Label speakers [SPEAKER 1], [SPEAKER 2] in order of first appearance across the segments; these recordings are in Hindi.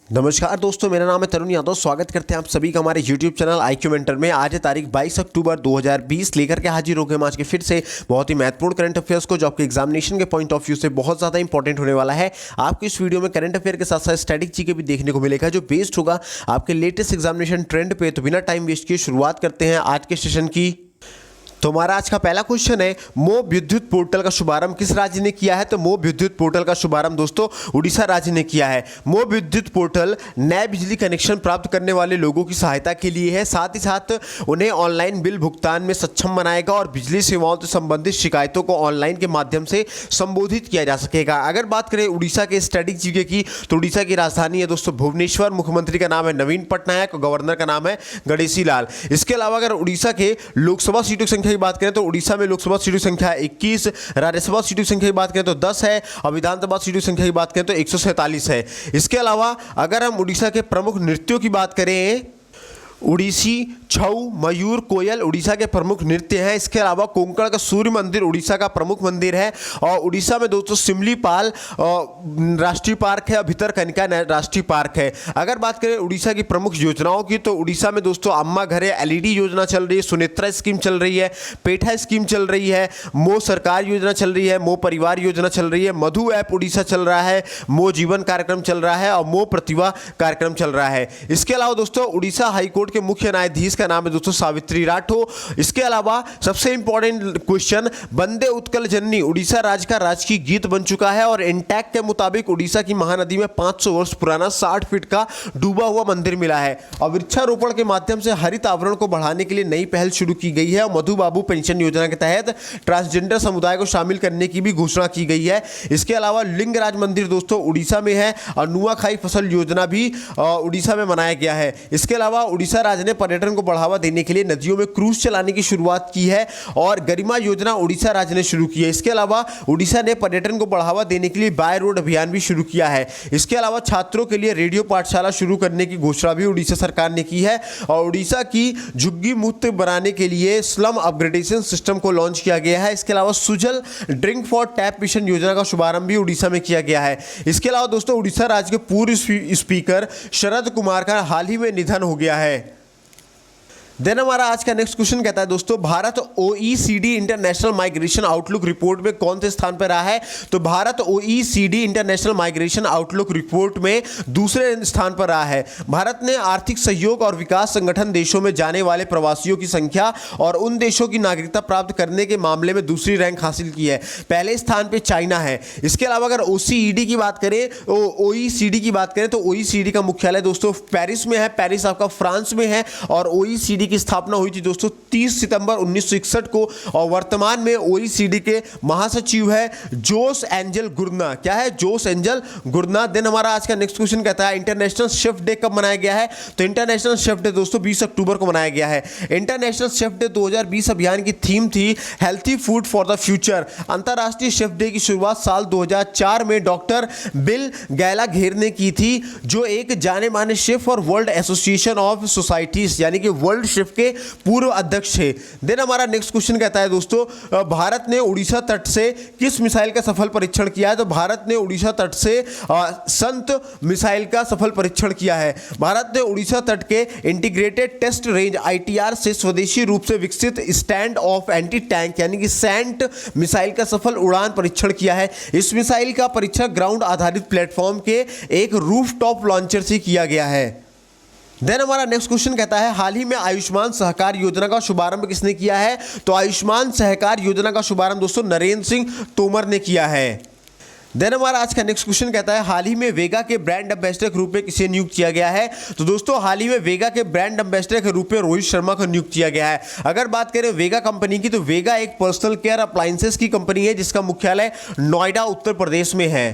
[SPEAKER 1] नमस्कार दोस्तों, मेरा नाम है तरुण यादव। स्वागत करते हैं आप सभी का हमारे YouTube चैनल IQ मेंटर में। आज है तारीख 22 अक्टूबर 2020, लेकर के हाजिर हो गए हम आज के फिर से बहुत ही महत्वपूर्ण करंट अफेयर्स को, जो आपके एग्जामिनेशन के पॉइंट ऑफ व्यू से बहुत ज़्यादा इंपॉर्टेंट होने वाला है। आपको इस वीडियो में करंट अफेयर के साथ साथ स्टैटिक जीके भी देखने को मिलेगा, जो बेस्ड होगा आपके लेटेस्ट एग्जामिनेशन ट्रेंड पे। तो बिना टाइम वेस्ट किए शुरुआत करते हैं आज के सेशन की। तो हमारा आज का पहला क्वेश्चन है, मोब विद्युत पोर्टल का शुभारंभ किस राज्य ने किया है? तो मोब विद्युत पोर्टल का शुभारंभ दोस्तों उड़ीसा राज्य ने किया है। मोब विद्युत पोर्टल नए बिजली कनेक्शन प्राप्त करने वाले लोगों की सहायता के लिए है। साथ ही साथ उन्हें ऑनलाइन बिल भुगतान में सक्षम बनाएगा और बिजली सेवाओं से संबंधित शिकायतों को ऑनलाइन के माध्यम से संबोधित किया जा सकेगा। अगर बात करें उड़ीसा के स्टैटिक जीके की, तो उड़ीसा की राजधानी है दोस्तों भुवनेश्वर। मुख्यमंत्री का नाम है नवीन पटनायक और गवर्नर का नाम है गणेशी लाल। इसके अलावा अगर उड़ीसा के लोकसभा सीटों की संख्या की बात करें तो उड़ीसा में लोकसभा सीटों की संख्या 21, राज्यसभा सीटों की संख्या की बात करें तो 10 है और विधानसभा सीटों की संख्या की बात करें तो 147 है। इसके अलावा अगर हम उड़ीसा के प्रमुख नृत्यों की बात करें, उड़ीसी, छऊ, मयूर, कोयल उड़ीसा के प्रमुख नृत्य हैं। इसके अलावा कोंकण का सूर्य मंदिर उड़ीसा का प्रमुख मंदिर है। और उड़ीसा में दोस्तों सिमलीपाल राष्ट्रीय पार्क है और भितरकनिका राष्ट्रीय पार्क है। अगर बात करें उड़ीसा की प्रमुख योजनाओं की, तो उड़ीसा में दोस्तों अम्मा घर है, LED योजना चल रही है, सुनेत्रा स्कीम चल रही है, पेठा स्कीम चल रही है, मो सरकार योजना चल रही है, मो परिवार योजना चल रही है, मधु ऐप उड़ीसा चल रहा है, मो जीवन कार्यक्रम चल रहा है और मो प्रतिभा कार्यक्रम चल रहा है। इसके अलावा दोस्तों उड़ीसा हाईकोर्ट के मुख्य न्यायाधीश का नाम है दोस्तों सावित्री राठो। इसके अलावा सबसे इंपॉर्टेंट क्वेश्चन, वंदे उत्कल जननी उड़ीसा राज्य का राजकीय गीत बन चुका है और इंटैक्ट के मुताबिक उड़ीसा की महानदी में 500 वर्ष पुराना 60 फीट का डूबा हुआ मंदिर मिला है। और वृक्षारोपण के माध्यम से हरित आवरण को बढ़ाने के लिए नई पहल शुरू की गई है और मधु बाबू पेंशन योजना के तहत ट्रांसजेंडर समुदाय को शामिल करने की भी घोषणा की गई है। इसके अलावा लिंगराज मंदिर दोस्तों उड़ीसा में है और नुआखाई फसल योजना भी उड़ीसा में मनाया गया है। इसके अलावा उड़ीसा राज्य ने पर्यटन को बढ़ावा देने के लिए नदियों में क्रूज चलाने की शुरुआत की है और गरिमा योजना उड़ीसा राज्य ने शुरू की है। इसके अलावा उड़ीसा ने पर्यटन को बढ़ावा देने के लिए बाय रोड अभियान भी शुरू किया है। इसके अलावा छात्रों के लिए रेडियो पाठशाला शुरू करने की घोषणा भी उड़ीसा सरकार ने की है और उड़ीसा की झुग्गी मुक्त बनाने के लिए स्लम अपग्रेडेशन सिस्टम को लॉन्च किया गया है। इसके अलावा Sujal drink for tap mission योजना का शुभारंभ भी उड़ीसा में किया गया है। इसके अलावा दोस्तों उड़ीसा राज्य के पूर्व स्पीकर शरद कुमार का हाल ही में निधन हो गया है। देन हमारा आज का नेक्स्ट क्वेश्चन कहता है दोस्तों, Bharat OECD international migration outlook report में कौन से स्थान पर रहा है? तो Bharat OECD international migration outlook report में दूसरे स्थान पर रहा है। भारत ने आर्थिक सहयोग और विकास संगठन देशों में जाने वाले प्रवासियों की संख्या और उन देशों की नागरिकता प्राप्त करने के मामले में दूसरी रैंक हासिल की है। पहले स्थान पर चाइना है। इसके अलावा अगर OECD की बात करें, OECD की बात करें तो OECD का मुख्यालय दोस्तों पेरिस में है। पेरिस आपका फ्रांस में है और OECD की स्थापना हुई थी दोस्तों 30 सितंबर 1961 को और वर्तमान में OECD के महासचिव है जोस एंजल गुर्ना। क्या है? जोस एंजल गुर्ना। देन हमारा आज का नेक्स्ट क्वेश्चन कहता है, इंटरनेशनल शेफ डे कब मनाया गया है? तो इंटरनेशनल शेफ डे दोस्तों 20 अक्टूबर को मनाया गया है। इंटरनेशनल शेफ डे 2020 अभियान की थीम थी healthy food for the future. अंतरराष्ट्रीय शेफ डे की शुरुआत साल 2004 में डॉक्टर बिल गैलाघेर ने की थी, जो एक जाने माने शेफ और वर्ल्ड एसोसिएशन ऑफ सोसाइटीज यानी कि वर्ल्ड शेफ के पूर्व अध्यक्ष थे। देन हमारा नेक्स्ट क्वेश्चन कहता है दोस्तों, भारत ने उड़ीसा तट से किस मिसाइल का सफल परीक्षण किया है? तो भारत ने उड़ीसा तट से संत मिसाइल का सफल परीक्षण किया है। भारत ने उड़ीसा तट के इंटीग्रेटेड टेस्ट रेंज ITR से स्वदेशी रूप से विकसित स्टैंड ऑफ एंटी टैंक यानी कि सैंट मिसाइल का सफल उड़ान परीक्षण किया है। इस मिसाइल का परीक्षण ग्राउंड आधारित प्लेटफॉर्म के एक रूफटॉप लॉन्चर से किया गया है। देन हमारा नेक्स्ट क्वेश्चन कहता है, हाल ही में आयुष्मान सहकार योजना का शुभारंभ किसने किया है? तो आयुष्मान सहकार योजना का शुभारंभ दोस्तों नरेंद्र सिंह तोमर ने किया है। देन हमारा आज का नेक्स्ट क्वेश्चन कहता है, हाल ही में वेगा के ब्रांड एम्बेसडर के रूप में किसे नियुक्त किया गया है? तो दोस्तों हाल ही में वेगा के ब्रांड एम्बेसडर के रूप में रोहित शर्मा को नियुक्त किया गया है। अगर बात करें वेगा कंपनी की, तो वेगा एक पर्सनल केयर अप्लायंसेस की कंपनी है जिसका मुख्यालय नोएडा उत्तर प्रदेश में है।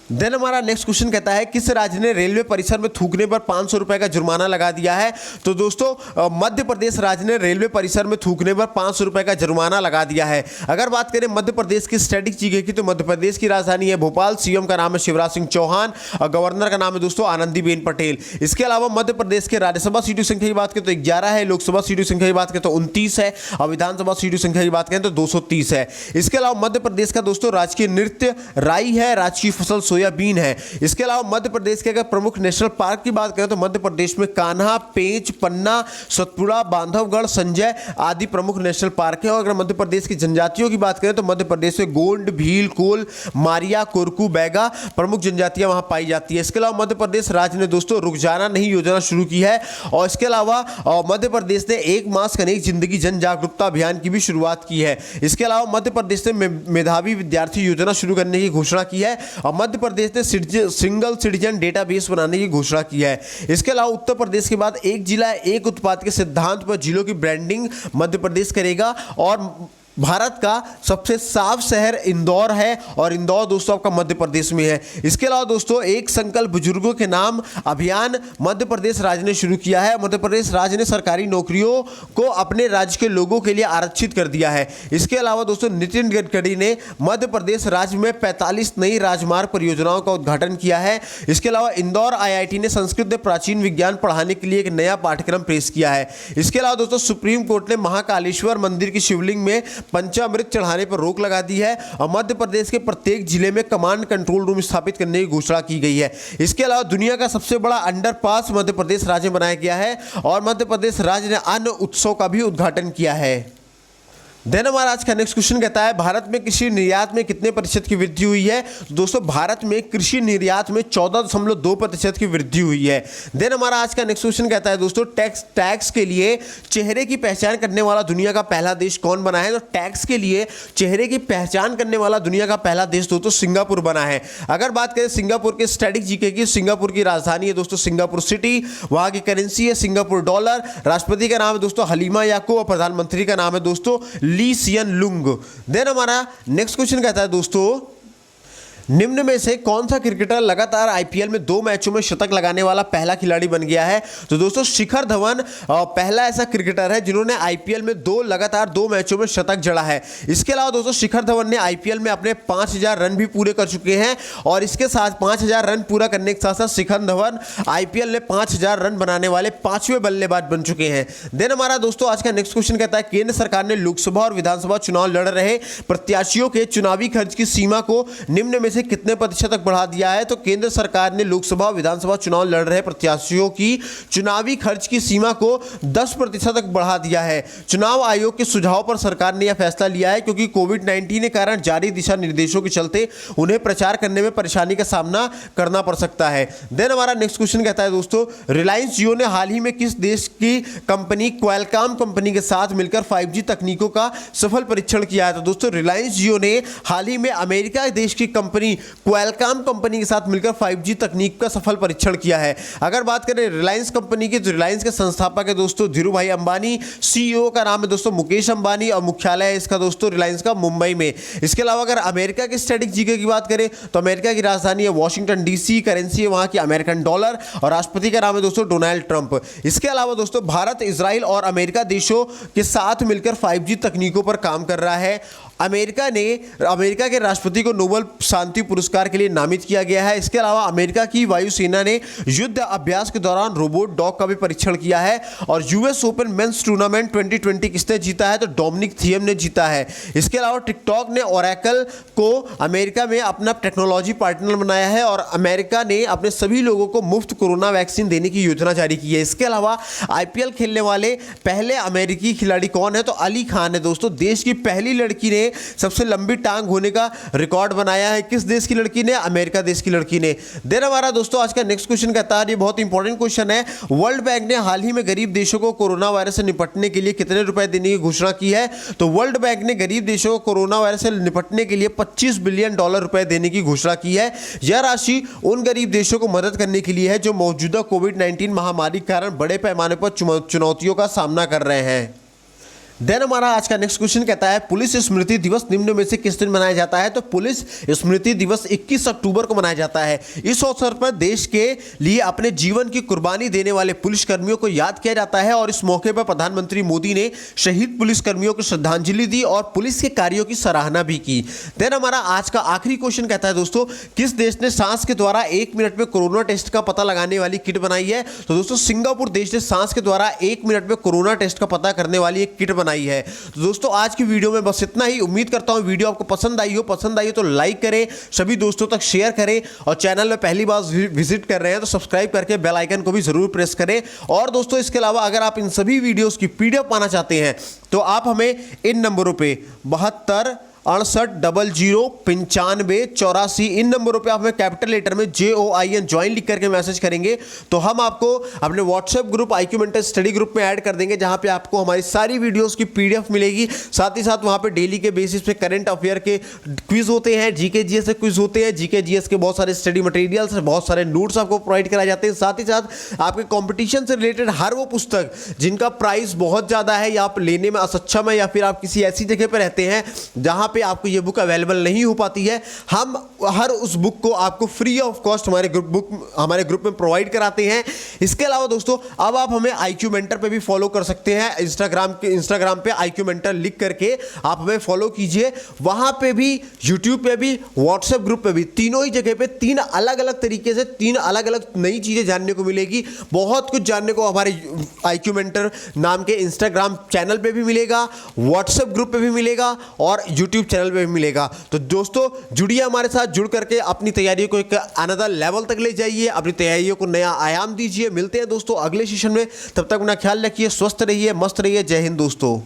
[SPEAKER 1] देन हमारा नेक्स्ट क्वेश्चन कहता है, किस राज्य ने रेलवे परिसर में थूकने पर 500 रुपए का जुर्माना लगा दिया है? तो दोस्तों मध्य प्रदेश राज्य ने रेलवे परिसर में थूकने पर 500 रुपए का जुर्माना लगा दिया है। अगर बात करें मध्य प्रदेश की स्टैटिक जीके की, तो मध्य प्रदेश की राजधानी है भोपाल, CM का नाम है शिवराज सिंह चौहान और गवर्नर का नाम है दोस्तों आनंदीबेन पटेल। इसके अलावा मध्य प्रदेश के राज्यसभा सीटों की संख्या की बात करें तो 11 है, लोकसभा सीटों की संख्या की बात करें तो 29 है और विधानसभा सीटों की संख्या की बात करें तो 230 है। इसके अलावा मध्य प्रदेश का दोस्तों राजकीय नृत्य राई है, राजकीय फसल सोयाबीन है। इसके अलावा मध्य प्रदेश के अगर प्रमुख नेशनल पार्क की बात करें तो मध्य प्रदेश में कान्हा, पेंच, पन्ना, सतपुड़ा, बांधवगढ़, संजय आदि प्रमुख नेशनल पार्क है। और अगर मध्य प्रदेश की जनजातियों की बात करें तो मध्य प्रदेश में गोंड, भील, कोल, मारिया, कोरकू, बैगा प्रमुख जनजातियां वहां पाई जाती है। इसके अलावा मध्य प्रदेश राज्य ने दोस्तों रुक जाना नहीं योजना शुरू की है। और इसके अलावा मध्य प्रदेश ने एक मास्क अनेक जिंदगी जन जागरूकता अभियान की भी शुरुआत की है। इसके अलावा मध्य प्रदेश ने मेधावी विद्यार्थी योजना शुरू करने की घोषणा की है और मध्य प्रदेश ने सिंगल सिटीजन डेटाबेस बनाने की घोषणा की है। इसके अलावा उत्तर प्रदेश के बाद एक जिला एक उत्पाद के सिद्धांत पर जिलों की ब्रांडिंग मध्य प्रदेश करेगा। और भारत का सबसे साफ शहर इंदौर है और इंदौर दोस्तों आपका मध्य प्रदेश में है। इसके अलावा दोस्तों एक संकल्प बुजुर्गों के नाम अभियान मध्य प्रदेश राज्य ने शुरू किया है। मध्य प्रदेश राज्य ने सरकारी नौकरियों को अपने राज्य के लोगों के लिए आरक्षित कर दिया है। इसके अलावा दोस्तों नितिन गडकरी ने मध्य प्रदेश राज्य में 45 नई राजमार्ग परियोजनाओं का उद्घाटन किया है। इसके अलावा इंदौर IIT ने संस्कृत में प्राचीन विज्ञान पढ़ाने के लिए एक नया पाठ्यक्रम पेश किया है। इसके अलावा दोस्तों सुप्रीम कोर्ट ने महाकालेश्वर मंदिर की शिवलिंग में पंचामृत चढ़ाने पर रोक लगा दी है और मध्य प्रदेश के प्रत्येक जिले में कमांड कंट्रोल रूम स्थापित करने की घोषणा की गई है। इसके अलावा दुनिया का सबसे बड़ा अंडरपास मध्य प्रदेश राज्य बनाया गया है और मध्य प्रदेश राज्य ने अन्न उत्सव का भी उद्घाटन किया है। देन हमारा आज का नेक्स्ट क्वेश्चन कहता है भारत में कृषि निर्यात में कितने प्रतिशत की वृद्धि हुई है। तो दोस्तों भारत में कृषि निर्यात में 14.2% की वृद्धि हुई है। देन हमारा आज का नेक्स्ट क्वेश्चन कहता है दोस्तों टैक्स के लिए चेहरे की पहचान करने वाला दुनिया का पहला देश कौन बना है। तो टैक्स के लिए चेहरे की पहचान करने वाला दुनिया का पहला देश दोस्तों सिंगापुर बना है। अगर बात करें सिंगापुर के स्टैटिक जीके की, सिंगापुर की राजधानी है दोस्तों सिंगापुर सिटी, वहां की करेंसी है सिंगापुर डॉलर, राष्ट्रपति का नाम है दोस्तों हलीमा याकूब और प्रधानमंत्री का नाम है दोस्तों ली सियन लुंग। देन हमारा नेक्स्ट क्वेश्चन कहता है दोस्तों निम्न में से कौन सा क्रिकेटर लगातार आईपीएल में 2 मैचों में शतक लगाने वाला पहला खिलाड़ी बन गया है। तो दोस्तों शिखर धवन पहला ऐसा क्रिकेटर है जिन्होंने आईपीएल में लगातार 2 मैचों में शतक जड़ा है। इसके अलावा दोस्तों शिखर धवन ने आईपीएल में अपने 5000 रन भी पूरे कर चुके हैं और इसके साथ 5000 रन पूरा करने के साथ साथ शिखर धवन आईपीएल में 5000 रन बनाने वाले 5वें बल्लेबाज बन चुके हैं। देन हमारा दोस्तों आज का नेक्स्ट क्वेश्चन कहता है केंद्र सरकार ने लोकसभा और विधानसभा चुनाव लड़ रहे प्रत्याशियों के चुनावी खर्च की सीमा को निम्न में से कितने प्रतिशत तक बढ़ा दिया है। तो केंद्र सरकार ने लोकसभा विधानसभा चुनाव लड़ रहे प्रत्याशियों की चुनावी खर्च की सीमा को 10% तक बढ़ा दिया है। चुनाव आयोग के सुझाव पर सरकार ने यह फैसला लिया है क्योंकि कोविड-19 के कारण जारी दिशा निर्देशों के चलते उन्हें प्रचार करने में परेशानी का सामना करना पड़ सकता है। देन हमारा नेक्स्ट क्वेश्चन कहता है दोस्तों रिलायंस जियो ने हाल ही में किस देश की कंपनी क्वालकॉम कंपनी के साथ मिलकर 5G तकनीकों का सफल परीक्षण किया है। तो दोस्तों रिलायंस जियो ने हाल ही में अमेरिका देश की कंपनी क्वालकॉम कंपनी के साथ मिलकर 5G तकनीक का सफल परीक्षण किया है। अगर बात करें रिलायंस कंपनी की तो रिलायंस के संस्थापक है दोस्तों धीरू भाई अंबानी, CEO का नाम है दोस्तों मुकेश अंबानी और मुख्यालय है इसका दोस्तों रिलायंस का मुंबई में। इसके अलावा अगर अमेरिका के स्टैटिक जीके की बात करें तो अमेरिका की राजधानी है वॉशिंगटन DC, करेंसी है वहां की अमेरिकन डॉलर और राष्ट्रपति का नाम है दोस्तों डोनाल्ड ट्रंप। इसके अलावा दोस्तों भारत, इजराइल और अमेरिका देशों के साथ मिलकर 5G तकनीकों पर काम कर रहा है। अमेरिका के राष्ट्रपति को नोबेल शांति पुरस्कार के लिए नामित किया गया है। इसके अलावा अमेरिका की वायुसेना ने युद्ध अभ्यास के दौरान रोबोट डॉग का भी परीक्षण किया है। और US ओपन मेंस टूर्नामेंट 2020 किसने जीता है। तो डोमिनिक थिएम ने जीता है। इसके अलावा टिकटॉक ने ओरेकल को अमेरिका में अपना टेक्नोलॉजी पार्टनर बनाया है और अमेरिका ने अपने सभी लोगों को मुफ्त कोरोना वैक्सीन देने की योजना जारी की है। इसके अलावा IPL खेलने वाले पहले अमेरिकी खिलाड़ी कौन है। तो अली खान है दोस्तों। देश की पहली लड़की ने सबसे लंबी टांग होने का रिकॉर्ड बनाया है। किस देश की लड़की ने। अमेरिका देश की लड़की ने। देन हमारा दोस्तों आज का नेक्स्ट क्वेश्चन कहता है ये बहुत इंपॉर्टेंट क्वेश्चन है वर्ल्ड बैंक ने हाल ही में गरीब देशों को कोरोना वायरस से निपटने के लिए कितने रुपए देने की घोषणा की है। तो वर्ल्ड बैंक ने गरीब देशों को कोरोना वायरस से निपटने के लिए $25 बिलियन रुपए देने की घोषणा की है। यह राशि उन गरीब देशों को मदद करने के लिए है जो मौजूदा कोविड-19 महामारी के कारण बड़े पैमाने पर चुनौतियों का सामना कर रहे हैं। देन हमारा आज का नेक्स्ट क्वेश्चन कहता है पुलिस स्मृति दिवस निम्न में से किस दिन मनाया जाता है। तो पुलिस स्मृति दिवस 21 अक्टूबर को मनाया जाता है। इस अवसर पर देश के लिए अपने जीवन की कुर्बानी देने वाले पुलिसकर्मियों को याद किया जाता है और इस मौके पर प्रधानमंत्री मोदी ने शहीद पुलिसकर्मियों को श्रद्धांजलि दी और पुलिस के कार्यों की सराहना भी की। देन हमारा आज का आखिरी क्वेश्चन कहता है दोस्तों किस देश ने सांस के द्वारा 1 मिनट में कोरोना टेस्ट का पता लगाने वाली किट बनाई है। तो दोस्तों सिंगापुर देश ने सांस के द्वारा 1 मिनट में कोरोना टेस्ट का पता करने वाली एक किट बनाई है। तो दोस्तों आज की वीडियो में बस इतना ही। उम्मीद करता हूँ वीडियो आपको पसंद आई हो तो लाइक करें, सभी दोस्तों तक शेयर करें और चैनल में पहली बार विजिट कर रहे हैं तो सब्सक्राइब करके बेल आइकन को भी जरूर प्रेस करें। और दोस्तों इसके अलावा अगर आप इन सभी वीडियोस की पीडीएफ पाना चाहते हैं तो आप हमें इन नंबरों पे 72 68 00 95 84 इन नंबरों पे आप हमें कैपिटल लेटर में JOIN ज्वाइन लिख करके मैसेज करेंगे तो हम आपको अपने WhatsApp group IQ mentor study group में ऐड कर देंगे, जहां पे आपको हमारी सारी वीडियोस की पीडीएफ मिलेगी। साथ ही साथ वहां पे डेली के बेसिस पे करंट अफेयर के क्विज होते हैं, जीके जीएस के क्विज होते हैं, जीके जीएस के बहुत सारे स्टडी मटेरियल्स, बहुत सारे नोट्स आपको प्रोवाइड कराए जाते हैं। साथ ही साथ आपके कॉम्पिटिशन से रिलेटेड हर वो पुस्तक जिनका प्राइस बहुत ज़्यादा है या आप लेने में असक्षम है या फिर आप किसी ऐसी जगह पर रहते हैं जहां पे आपको ये बुक अवेलेबल नहीं हो पाती है, हम हर उस बुक को आपको फ्री ऑफ कॉस्ट हमारे ग्रुप में प्रोवाइड कराते हैं। इसके अलावा दोस्तों अब आप हमें IQ मेंटर पे भी फॉलो कर सकते हैं। इंस्टाग्राम पे IQ मेंटर लिख करके आप हमें फॉलो कीजिए। वहां पे भी, यूट्यूब पे भी, व्हाट्सएप ग्रुप पे भी, तीनों ही जगह पे 3 अलग अलग तरीके से 3 अलग अलग नई चीजें जानने को मिलेगी। बहुत कुछ जानने को हमारे IQ मेंटर नाम के इंस्टाग्राम चैनल पे भी मिलेगा, व्हाट्सएप ग्रुप पे भी मिलेगा और यूट्यूब चैनल पे मिलेगा। तो दोस्तों जुड़िए हमारे साथ, जुड़ करके अपनी तैयारियों को एक अनदर लेवल तक ले जाइए, अपनी तैयारियों को नया आयाम दीजिए। मिलते हैं दोस्तों अगले सेशन में, तब तक अपना ख्याल रखिए, स्वस्थ रहिए, मस्त रहिए। जय हिंद दोस्तों।